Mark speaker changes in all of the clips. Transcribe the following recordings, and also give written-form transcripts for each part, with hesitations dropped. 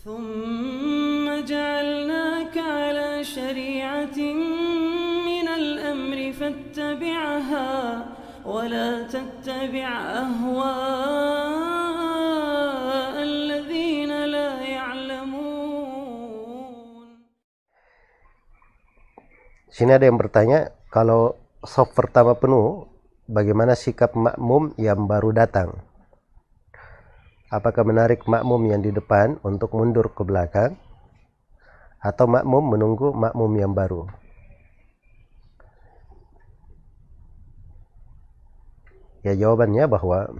Speaker 1: ثم جعلناك على شريعة من الأمر فاتبعها ولا تتبع أهواء الذين لا يعلمون.
Speaker 2: Sini ada yang bertanya, kalau shaf pertama penuh, bagaimana sikap makmum yang baru datang? Apakah menarik makmum yang di depan untuk mundur ke belakang, atau makmum menunggu makmum yang baru? Ya, jawabannya bahwa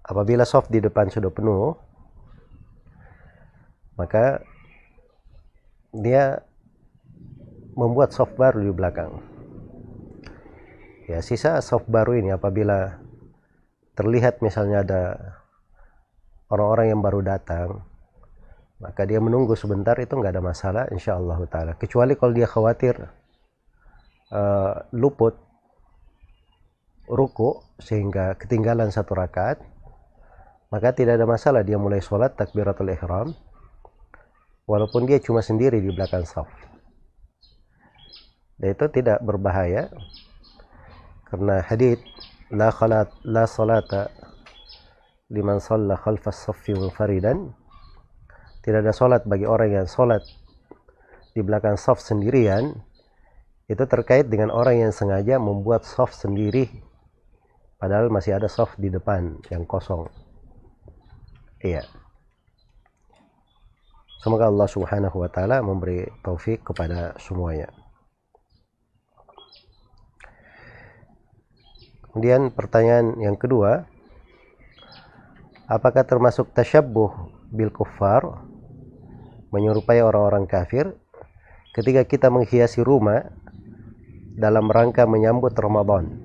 Speaker 2: apabila shaf di depan sudah penuh, maka dia membuat shaf baru di belakang. Ya, sisa shaf baru ini apabila terlihat misalnya ada orang-orang yang baru datang, maka dia menunggu sebentar, itu nggak ada masalah insyaallah ta'ala. Kecuali kalau dia khawatir luput ruku sehingga ketinggalan satu rakaat, maka tidak ada masalah dia mulai sholat takbiratul ihram walaupun dia cuma sendiri di belakang shaf. Dan itu tidak berbahaya karena hadits la salata liman shalla khalfas shaffi munfaridan, tidak ada salat bagi orang yang salat di belakang shaf sendirian. Itu terkait dengan orang yang sengaja membuat shaf sendiri padahal masih ada shaf di depan yang kosong. Iya. Semoga Allah Subhanahu wa taala memberi taufik kepada semuanya. Kemudian pertanyaan yang kedua, apakah termasuk tasyabbuh bil kuffar, menyerupai orang-orang kafir, ketika kita menghiasi rumah dalam rangka menyambut Ramadan?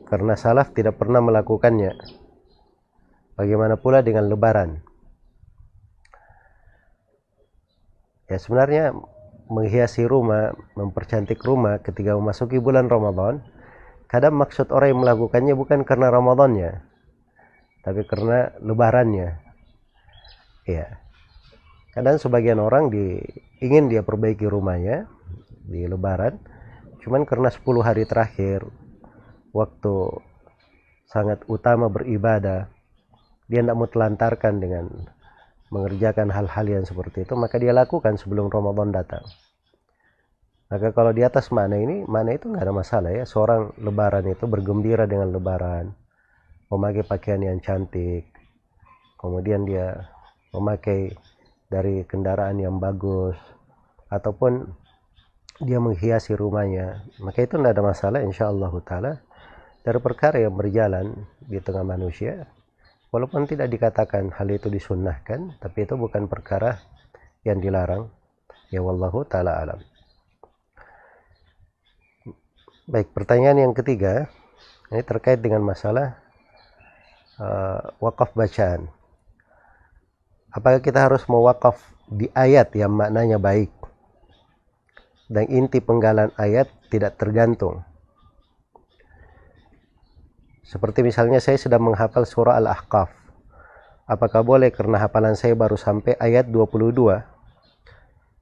Speaker 2: Karena salaf tidak pernah melakukannya. Bagaimana pula dengan lebaran? Ya, sebenarnya menghiasi rumah, mempercantik rumah ketika memasuki bulan Ramadan, kadang maksud orang yang melakukannya bukan karena Ramadannya, tapi karena lebarannya. Ya. Kadang sebagian orang ingin dia perbaiki rumahnya di lebaran, cuman karena 10 hari terakhir, waktu sangat utama beribadah, dia tidak mau telantarkan dengan mengerjakan hal-hal yang seperti itu, maka dia lakukan sebelum Ramadan datang. Maka kalau di atas mana itu nggak ada masalah ya. Seorang lebaran itu bergembira dengan lebaran, memakai pakaian yang cantik, kemudian dia memakai dari kendaraan yang bagus, ataupun dia menghiasi rumahnya, maka itu tidak ada masalah insyaallah ta'ala dari perkara yang berjalan di tengah manusia. Walaupun tidak dikatakan hal itu disunnahkan, tapi itu bukan perkara yang dilarang. Ya wallahu ta'ala alam. Baik, pertanyaan yang ketiga, ini terkait dengan masalah wakaf bacaan. Apakah kita harus mewakaf di ayat yang maknanya baik dan inti penggalan ayat tidak tergantung? Seperti misalnya saya sedang menghafal surah Al-Ahqaf. Apakah boleh karena hafalan saya baru sampai ayat 22,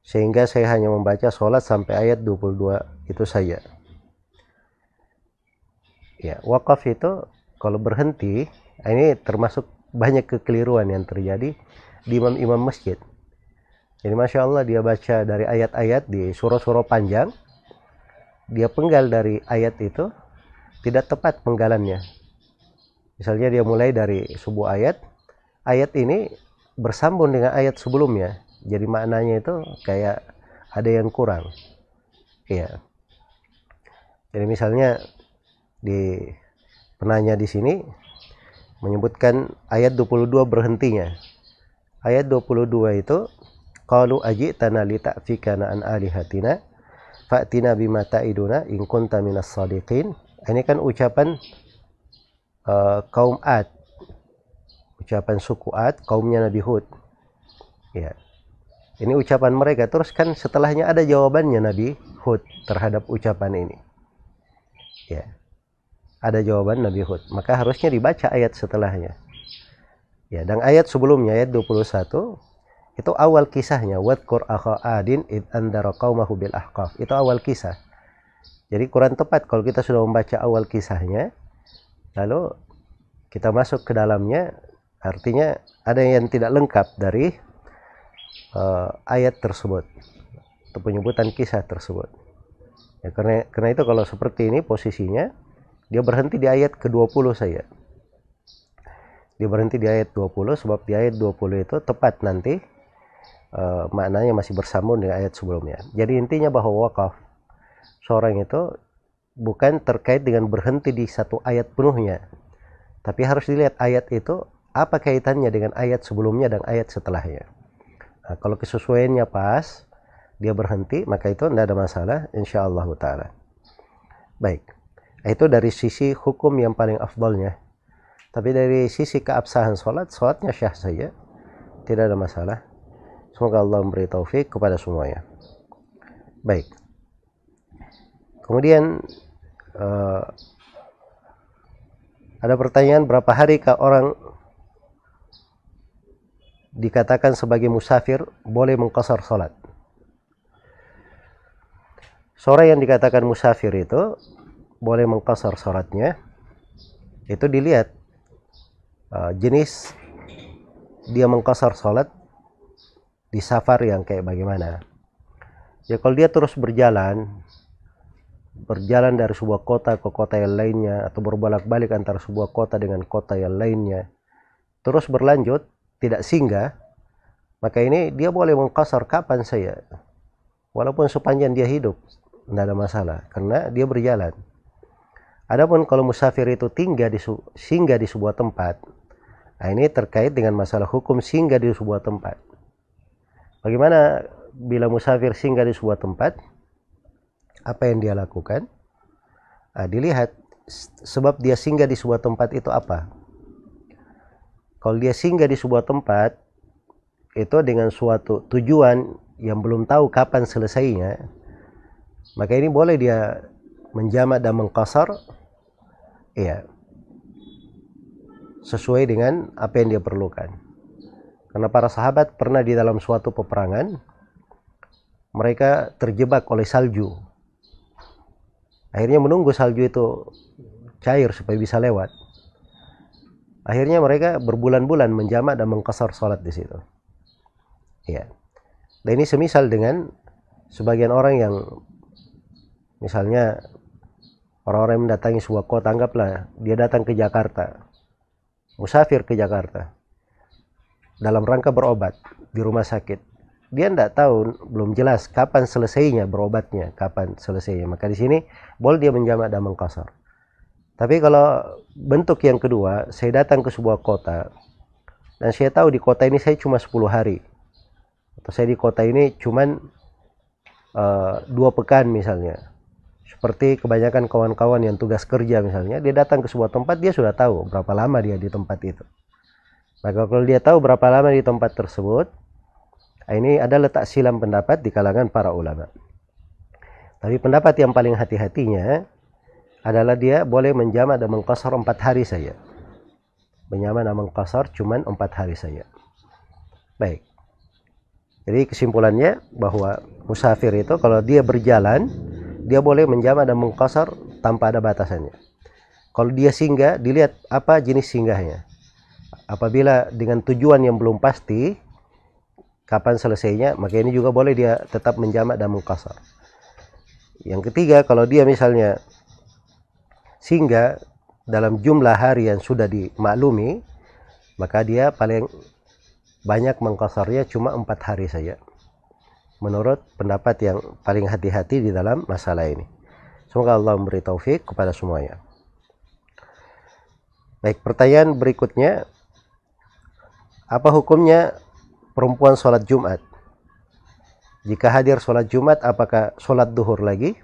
Speaker 2: sehingga saya hanya membaca sholat sampai ayat 22 itu saja? Ya, wakaf itu kalau berhenti, ini termasuk banyak kekeliruan yang terjadi di imam-imam masjid. Jadi Masya Allah, dia baca dari ayat-ayat di surah-surah panjang, dia penggal dari ayat itu tidak tepat penggalannya. Misalnya dia mulai dari sebuah ayat ini bersambung dengan ayat sebelumnya, jadi maknanya itu kayak ada yang kurang. Iya. Jadi misalnya di penanya di sini menyebutkan ayat 22 berhentinya. Ayat 22 itu qalu ajitana li ta'fikana an alihatina fa'tina bima ta'iduna in kunta minas shadiqin. Ini kan ucapan kaum Ad, ucapan suku Ad, kaumnya Nabi Hud. Ya. Ini ucapan mereka, terus kan setelahnya ada jawabannya Nabi Hud terhadap ucapan ini. Ya. Ada jawaban Nabi Hud, maka harusnya dibaca ayat setelahnya. Ya, dan ayat sebelumnya ayat 21 itu awal kisahnya, wadkur akha adin id andara qaumahu bil ahqaf. Itu awal kisah. Jadi kurang tepat kalau kita sudah membaca awal kisahnya lalu kita masuk ke dalamnya, artinya ada yang tidak lengkap dari ayat tersebut atau penyebutan kisah tersebut. Ya, karena itu kalau seperti ini posisinya dia berhenti di ayat ke-20 saja. Dia berhenti di ayat 20 sebab di ayat 20 itu tepat nanti maknanya masih bersambung dengan ayat sebelumnya. Jadi intinya bahwa wakaf seorang itu bukan terkait dengan berhenti di satu ayat penuhnya, tapi harus dilihat ayat itu apa kaitannya dengan ayat sebelumnya dan ayat setelahnya. Nah, kalau kesesuaiannya pas, dia berhenti, maka itu tidak ada masalah, insyaallah ta'ala. Baik, itu dari sisi hukum yang paling afdalnya. Tapi dari sisi keabsahan sholatnya syah saja, tidak ada masalah. Semoga Allah memberi taufik kepada semuanya. Baik. Kemudian ada pertanyaan, berapa harikah orang dikatakan sebagai musafir boleh mengqasar sholat? Seorang yang dikatakan musafir itu boleh mengqasar sholatnya, itu dilihat jenis dia mengqasar sholat di safar yang kayak bagaimana. Ya, kalau dia terus berjalan dari sebuah kota ke kota yang lainnya, atau berbolak-balik antara sebuah kota dengan kota yang lainnya, terus berlanjut tidak singgah, maka ini dia boleh mengqasar kapan saja, walaupun sepanjang dia hidup, tidak ada masalah karena dia berjalan. Adapun kalau musafir itu singgah di sebuah tempat, nah ini terkait dengan masalah hukum singgah di sebuah tempat. Bagaimana bila musafir singgah di sebuah tempat? Apa yang dia lakukan? Nah, dilihat sebab dia singgah di sebuah tempat itu apa. Kalau dia singgah di sebuah tempat itu dengan suatu tujuan yang belum tahu kapan selesainya, maka ini boleh dia menjamak dan mengqasar, ya, sesuai dengan apa yang dia perlukan. Karena para sahabat pernah di dalam suatu peperangan, mereka terjebak oleh salju. Akhirnya menunggu salju itu cair supaya bisa lewat. Akhirnya mereka berbulan-bulan menjamak dan mengqasar salat di situ. Ya. Dan ini semisal dengan sebagian orang yang misalnya orang-orang yang mendatangi sebuah kota, anggaplah dia datang ke Jakarta, musafir ke Jakarta dalam rangka berobat di rumah sakit. Dia tidak tahu, belum jelas kapan selesainya berobatnya, kapan selesainya. Maka di sini boleh dia menjamak dan mengqasar. Tapi kalau bentuk yang kedua, saya datang ke sebuah kota dan saya tahu di kota ini saya cuma 10 hari, atau saya di kota ini cuma 2 pekan misalnya. Seperti kebanyakan kawan-kawan yang tugas kerja misalnya, dia datang ke sebuah tempat, dia sudah tahu berapa lama dia di tempat itu. Maka kalau dia tahu berapa lama di tempat tersebut, ini ada letak silam pendapat di kalangan para ulama. Tapi pendapat yang paling hati-hatinya adalah dia boleh menjamak dan mengqasar 4 hari saja. Menjamak dan mengqasar cuma 4 hari saja. Baik. Jadi kesimpulannya bahwa musafir itu kalau dia berjalan, dia boleh menjamak dan mengqasar tanpa ada batasannya. Kalau dia singgah, dilihat apa jenis singgahnya. Apabila dengan tujuan yang belum pasti kapan selesainya, maka ini juga boleh dia tetap menjamak dan mengqasar. Yang ketiga, kalau dia misalnya singgah dalam jumlah hari yang sudah dimaklumi, maka dia paling banyak mengqasarnya cuma 4 hari saja, menurut pendapat yang paling hati-hati di dalam masalah ini. Semoga Allah memberi taufik kepada semuanya. Baik, pertanyaan berikutnya, apa hukumnya perempuan sholat Jumat? Jika hadir sholat Jumat, apakah sholat duhur lagi?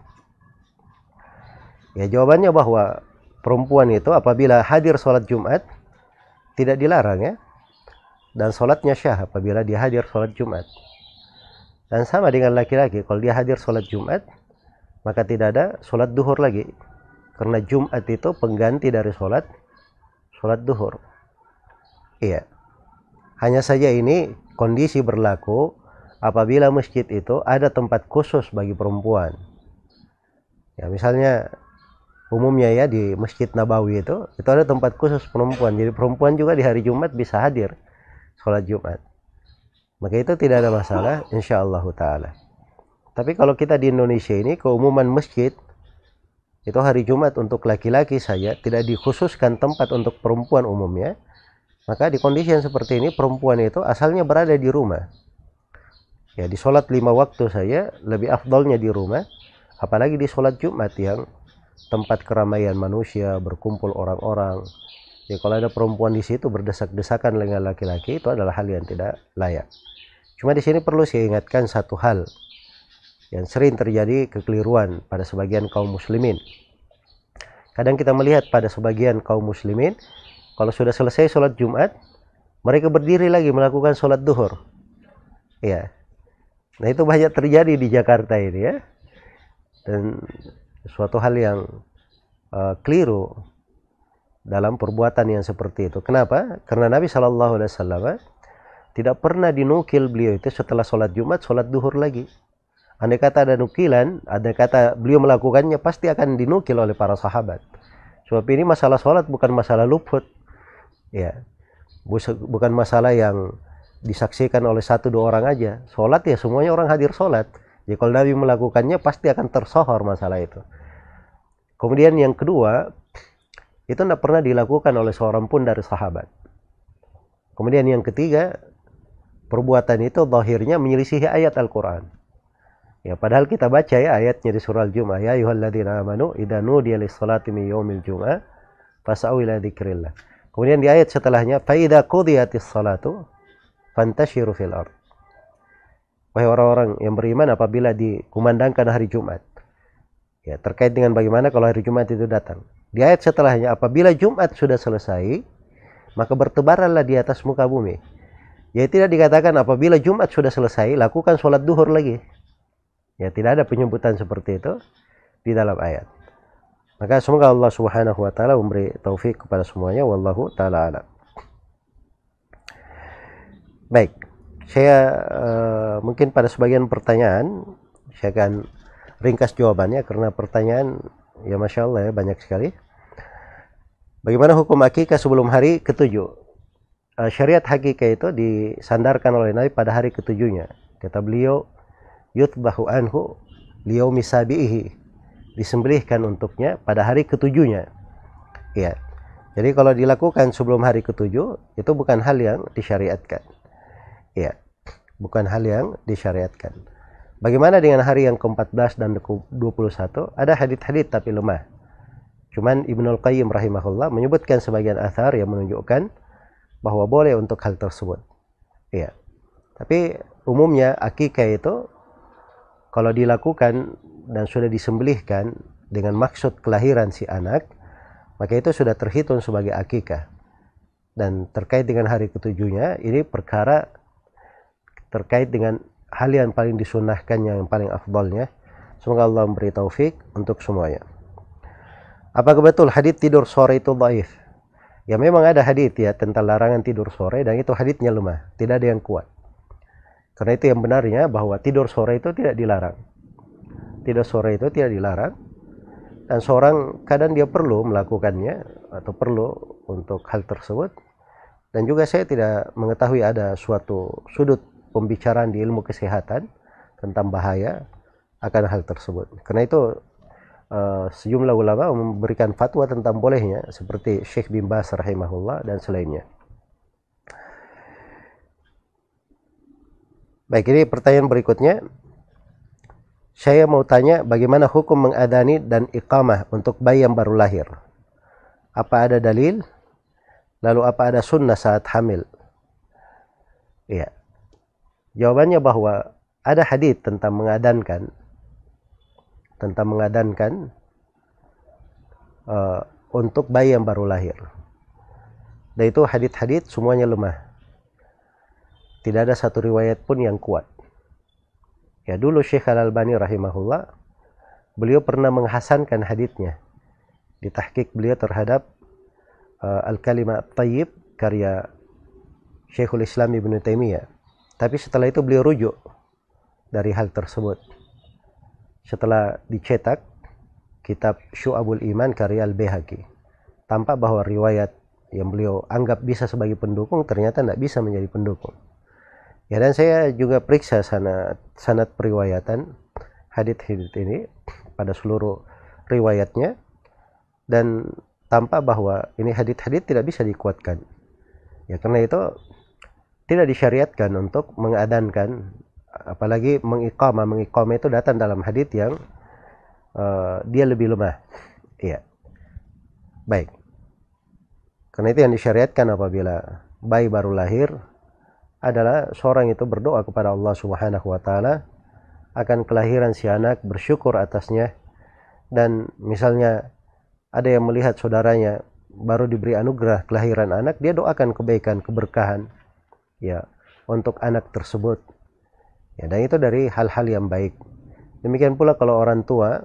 Speaker 2: Ya, jawabannya bahwa perempuan itu apabila hadir sholat Jumat tidak dilarang, ya, dan sholatnya syah apabila dia hadir sholat Jumat. Dan sama dengan laki-laki, kalau dia hadir sholat Jumat maka tidak ada sholat duhur lagi, karena Jumat itu pengganti dari sholat duhur. Iya. Hanya saja ini kondisi berlaku apabila masjid itu ada tempat khusus bagi perempuan. Ya, misalnya umumnya ya di Masjid Nabawi itu ada tempat khusus perempuan. Jadi perempuan juga di hari Jumat bisa hadir sholat Jumat. Maka itu tidak ada masalah insyaallah taala. Tapi kalau kita di Indonesia ini keumuman masjid itu hari Jumat untuk laki-laki saja, tidak dikhususkan tempat untuk perempuan umumnya. Maka di kondisi yang seperti ini perempuan itu asalnya berada di rumah. Ya, di sholat 5 waktu saja lebih afdalnya di rumah, apalagi di sholat Jumat yang tempat keramaian manusia, berkumpul orang-orang. Ya, kalau ada perempuan di situ berdesak-desakan dengan laki-laki, itu adalah hal yang tidak layak. Cuma di sini perlu saya ingatkan satu hal yang sering terjadi kekeliruan pada sebagian kaum muslimin. Kadang kita melihat pada sebagian kaum muslimin, kalau sudah selesai sholat Jumat, mereka berdiri lagi melakukan sholat duhur. Ya, nah itu banyak terjadi di Jakarta ini ya, dan suatu hal yang keliru dalam perbuatan yang seperti itu. Kenapa? Karena Nabi SAW tidak pernah dinukil beliau itu setelah sholat Jumat sholat duhur lagi. Andai kata ada nukilan, andai kata beliau melakukannya, pasti akan dinukil oleh para sahabat. Sebab ini masalah sholat bukan masalah luput. Ya, bukan masalah yang disaksikan oleh 1-2 orang aja. Sholat ya semuanya orang hadir sholat. Jadi kalau Nabi melakukannya pasti akan tersohor masalah itu. Kemudian yang kedua, itu tidak pernah dilakukan oleh seorang pun dari sahabat. Kemudian yang ketiga, perbuatan itu zahirnya menyelisihi ayat Al-Quran. Ya, padahal kita baca ya ayatnya di surah Al-Jum'ah, ya ayyuhalladzina amanu idza nudiya lis-salati min yaumil jum'ah fas'au ila dzikrillah. Kemudian di ayat setelahnya, fa idza qudiyatis salatu fantashiru fil ard. Wahai orang-orang yang beriman, apabila dikumandangkan hari Jumat. Ya, terkait dengan bagaimana kalau hari Jumat itu datang. Di ayat setelahnya, apabila Jumat sudah selesai, maka bertebaranlah di atas muka bumi. Ya, tidak dikatakan apabila Jumat sudah selesai, lakukan sholat duhur lagi. Ya, tidak ada penyebutan seperti itu di dalam ayat. Maka semoga Allah Subhanahu wa taala memberi taufik kepada semuanya, wallahu taala alam. Baik, saya mungkin pada sebagian pertanyaan saya akan ringkas jawabannya karena pertanyaan ya Masya Allah ya banyak sekali. Bagaimana hukum akikah sebelum hari ke-7? Syariat hakikah itu disandarkan oleh Nabi pada hari ke-7-nya. Kata beliau, yutbahu anhu liyaumi sabi'ihi, disembelihkan untuknya pada hari ke-7-nya. Ya. Jadi kalau dilakukan sebelum hari ke-7 itu bukan hal yang disyariatkan. Ya. Bukan hal yang disyariatkan. Bagaimana dengan hari yang ke-14 dan ke-21? Ada hadits-hadits tapi lemah. Cuman Ibnul Qayyim rahimahullah menyebutkan sebagian athar yang menunjukkan bahwa boleh untuk hal tersebut. Ya. Tapi umumnya akikah itu kalau dilakukan dan sudah disembelihkan dengan maksud kelahiran si anak, maka itu sudah terhitung sebagai akikah. Dan terkait dengan hari ke-7-nya, ini perkara terkait dengan hal yang paling disunnahkannya, yang paling afdalnya. Semoga Allah memberi taufik untuk semuanya. Apakah betul hadits tidur sore itu dhaif? Ya memang ada hadits ya tentang larangan tidur sore, dan itu haditsnya lemah, tidak ada yang kuat. Karena itu yang benarnya bahwa tidur sore itu tidak dilarang. Tidur sore itu tidak dilarang. Dan seorang kadang dia perlu melakukannya atau perlu untuk hal tersebut. Dan juga saya tidak mengetahui ada suatu sudut pembicaraan di ilmu kesehatan tentang bahaya akan hal tersebut. Karena itu sejumlah ulama memberikan fatwa tentang bolehnya, seperti Syekh bin Baz rahimahullah dan selainnya. Baik, ini pertanyaan berikutnya. Saya mau tanya bagaimana hukum mengadani dan iqamah untuk bayi yang baru lahir. Apa ada dalil? Lalu apa ada sunnah saat hamil? Iya. Jawabannya bahwa ada hadits tentang mengadankan, untuk bayi yang baru lahir. Dan itu hadits-hadits semuanya lemah. Tidak ada satu riwayat pun yang kuat. Ya, dulu Syekh Al-Albani rahimahullah, beliau pernah menghasankan haditsnya di tahqiq beliau terhadap Al-Kalimah At-Tayyib karya Syekhul Islam Ibnu Taimiyah. Tapi setelah itu beliau rujuk dari hal tersebut. Setelah dicetak kitab Syu'abul Iman karya Al-Baihaqi, tampak bahwa riwayat yang beliau anggap bisa sebagai pendukung ternyata tidak bisa menjadi pendukung. Ya, dan saya juga periksa sanad periwayatan hadits ini pada seluruh riwayatnya, dan tampak bahwa ini hadits tidak bisa dikuatkan. Ya, karena itu tidak disyariatkan untuk mengadankan, apalagi mengiqamah itu datang dalam hadits yang dia lebih lemah. Iya. Baik. Karena itu yang disyariatkan apabila bayi baru lahir adalah seorang itu berdoa kepada Allah Subhanahu wa taala akan kelahiran si anak, bersyukur atasnya, dan misalnya ada yang melihat saudaranya baru diberi anugerah kelahiran anak, dia doakan kebaikan, keberkahan ya untuk anak tersebut. Ya, dan itu dari hal-hal yang baik. Demikian pula kalau orang tua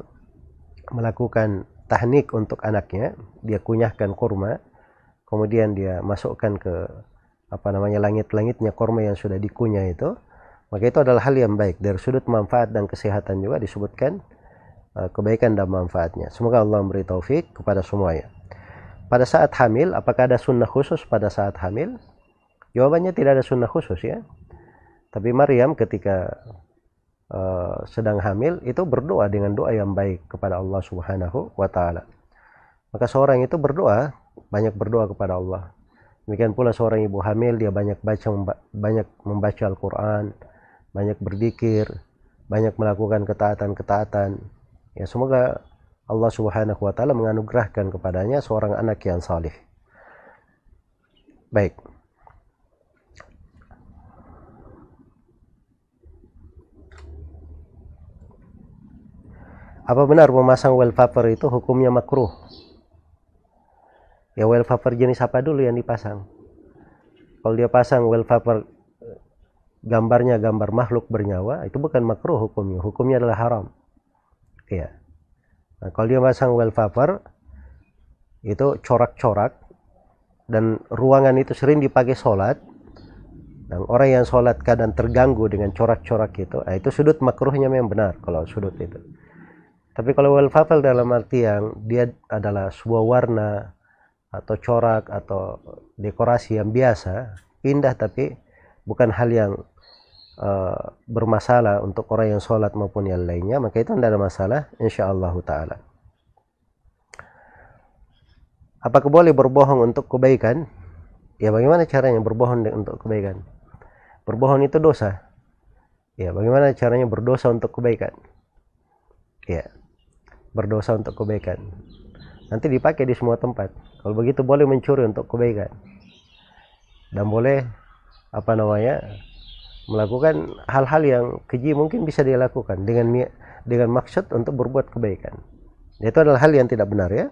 Speaker 2: melakukan tahnik untuk anaknya, dia kunyahkan kurma, kemudian dia masukkan ke langit-langitnya kurma yang sudah dikunyah itu, maka itu adalah hal yang baik. Dari sudut manfaat dan kesehatan juga disebutkan kebaikan dan manfaatnya. Semoga Allah memberi taufik kepada semuanya. Pada saat hamil, apakah ada sunnah khusus pada saat hamil? Jawabannya tidak ada sunnah khusus ya. Tapi Maryam ketika sedang hamil itu berdoa dengan doa yang baik kepada Allah Subhanahu wa taala. Maka seorang itu berdoa, banyak berdoa kepada Allah. Demikian pula seorang ibu hamil, dia banyak membaca Al-Quran, banyak berzikir, banyak melakukan ketaatan-ketaatan. Ya, semoga Allah Subhanahu wa taala menganugerahkan kepadanya seorang anak yang salih. Baik. Apa benar memasang wallpaper itu hukumnya makruh? Ya, wallpaper jenis apa dulu yang dipasang? Kalau dia pasang wallpaper gambarnya gambar makhluk bernyawa, itu bukan makruh hukumnya. Hukumnya adalah haram. Ya. Nah, kalau dia pasang wallpaper itu corak-corak dan ruangan itu sering dipakai sholat, dan orang yang sholat kadang terganggu dengan corak-corak itu sudut makruhnya memang benar kalau sudut itu. Tapi kalau wallpaper dalam arti yang dia adalah sebuah warna atau corak atau dekorasi yang biasa, indah, tapi bukan hal yang bermasalah untuk orang yang sholat maupun yang lainnya, maka itu tidak ada masalah insyaallah ta'ala. Apakah boleh berbohong untuk kebaikan? Ya, bagaimana caranya berbohong untuk kebaikan? Berbohong itu dosa. Ya, bagaimana caranya berdosa untuk kebaikan? Ya, berdosa untuk kebaikan. Nanti dipakai di semua tempat. Kalau begitu boleh mencuri untuk kebaikan. Dan boleh melakukan hal-hal yang keji mungkin bisa dia lakukan dengan maksud untuk berbuat kebaikan. Itu adalah hal yang tidak benar ya.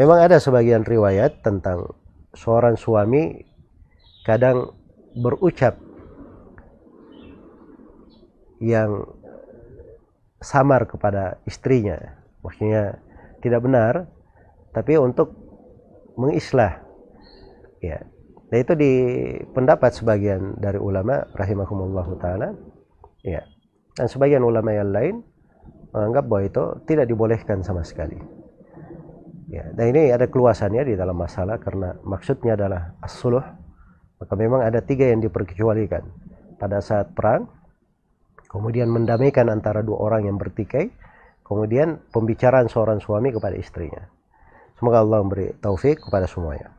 Speaker 2: Memang ada sebagian riwayat tentang seorang suami kadang berucap yang samar kepada istrinya, maksudnya tidak benar, tapi untuk mengislah. Ya, nah itu di pendapat sebagian dari ulama rahimahumullahu taala. Ya, dan sebagian ulama yang lain menganggap bahwa itu tidak dibolehkan sama sekali. Ya, dan ini ada keluasannya di dalam masalah karena maksudnya adalah as-suluh. Maka memang ada 3 yang diperkecualikan pada saat perang, kemudian mendamaikan antara 2 orang yang bertikai, kemudian pembicaraan seorang suami kepada istrinya. Semoga Allah memberi taufik kepada semuanya.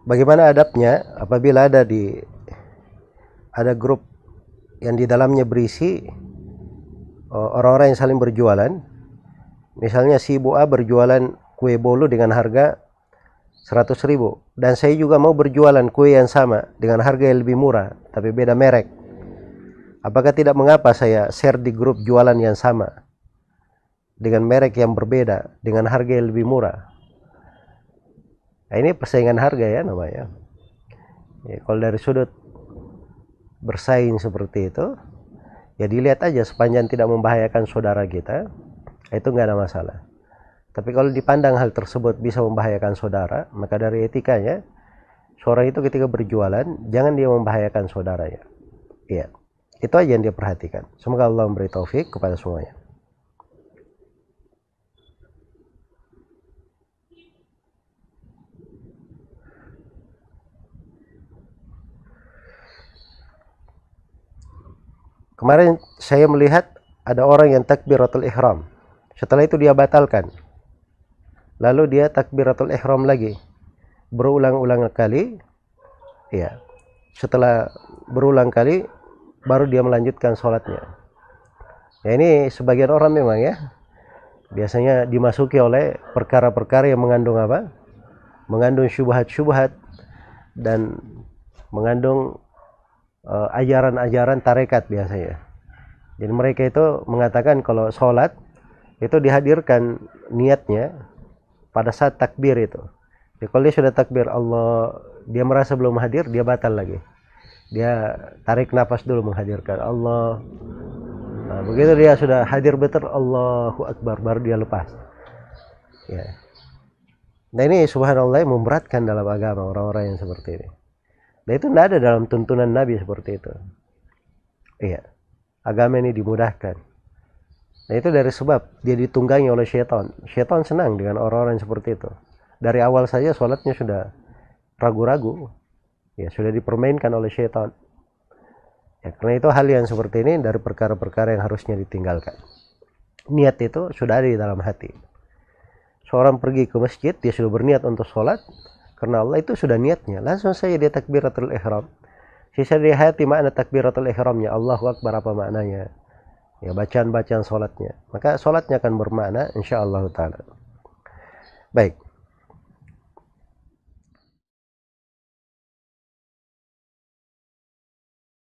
Speaker 2: Bagaimana adabnya apabila ada grup yang di dalamnya berisi orang-orang yang saling berjualan. Misalnya si Ibu A berjualan kue bolu dengan harga 100.000 dan saya juga mau berjualan kue yang sama dengan harga yang lebih murah tapi beda merek. Apakah tidak mengapa saya share di grup jualan yang sama? dengan merek yang berbeda, dengan harga yang lebih murah. Nah, ini persaingan harga ya namanya. Ya, kalau dari sudut bersaing seperti itu, ya dilihat aja sepanjang tidak membahayakan saudara kita, itu nggak ada masalah. Tapi kalau dipandang hal tersebut bisa membahayakan saudara, maka dari etikanya, seorang itu ketika berjualan, jangan dia membahayakan saudaranya. Iya. Itu aja yang dia perhatikan. Semoga Allah memberi taufik kepada semuanya. Kemarin saya melihat ada orang yang takbiratul ihram. Setelah itu dia batalkan. Lalu dia takbiratul ihram lagi. Berulang-ulang kali. Ya. Setelah berulang kali baru dia melanjutkan sholatnya. Ya, ini sebagian orang memang ya, biasanya dimasuki oleh perkara-perkara yang mengandung apa? Mengandung syubhat-syubhat dan mengandung ajaran-ajaran tarekat biasanya. Jadi mereka itu mengatakan kalau sholat itu dihadirkan niatnya pada saat takbir itu. Jadi kalau dia sudah takbir Allah, dia merasa belum hadir, dia batal lagi. Dia tarik nafas dulu menghadirkan Allah. Nah, begitu dia sudah hadir betul, Allahu Akbar, baru dia lepas. Ya. Nah ini subhanallah memberatkan dalam agama orang-orang yang seperti ini. Nah itu tidak ada dalam tuntunan Nabi seperti itu. Iya. Agama ini dimudahkan. Nah itu dari sebab dia ditunggangi oleh syaitan. Syaitan senang dengan orang-orang seperti itu. Dari awal saja sholatnya sudah ragu-ragu. Ya sudah dipermainkan oleh syaitan. Ya, karena itu hal yang seperti ini dari perkara-perkara yang harusnya ditinggalkan. Niat itu sudah ada di dalam hati. Seorang pergi ke masjid, dia sudah berniat untuk sholat, karena Allah itu sudah niatnya. Langsung saja dia takbiratul ihram. Sisa di hati makna takbiratul ihramnya, Allahu Akbar apa maknanya. Ya bacaan-bacaan sholatnya. Maka sholatnya akan bermakna insya Allah ta'ala. Baik.